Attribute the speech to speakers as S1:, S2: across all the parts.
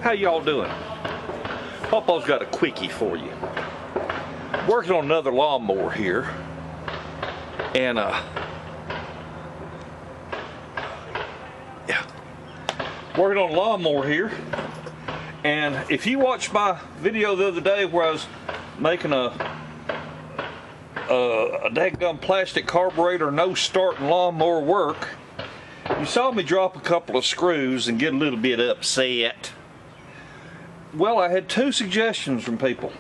S1: How y'all doing? PawPaw's got a quickie for you. Working on another lawnmower here, and working on a lawnmower here. And if you watched my video the other day where I was making a daggum plastic carburetor no starting lawnmower work, you saw me drop a couple of screws and get a little bit upset. Well, I had two suggestions from people.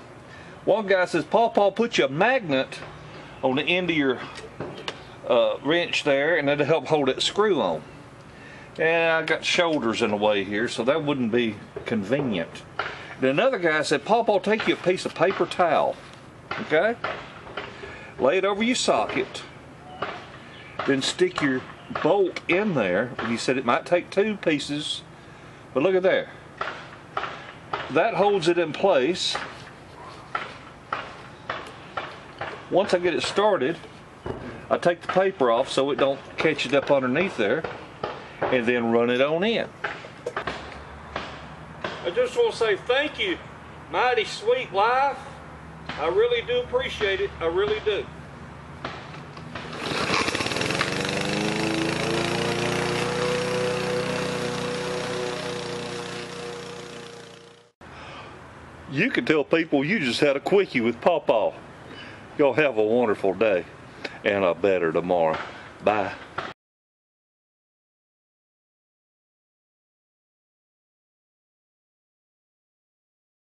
S1: One guy says, PawPaw, put you a magnet on the end of your wrench there, and that'll help hold that screw on. And I got shoulders in the way here, so that wouldn't be convenient. Then another guy said, PawPaw, take you a piece of paper towel, okay? Lay it over your socket, then stick your bolt in there. He said it might take two pieces, but look at there. That holds it in place. Once I get it started, I take the paper off so it don't catch it up underneath there, and then run it on in. I just want to say thank you, Mighty Sweet Life. I really do appreciate it. I really do. You can tell people you just had a quickie with PawPaw. Y'all have a wonderful day and a better tomorrow. Bye.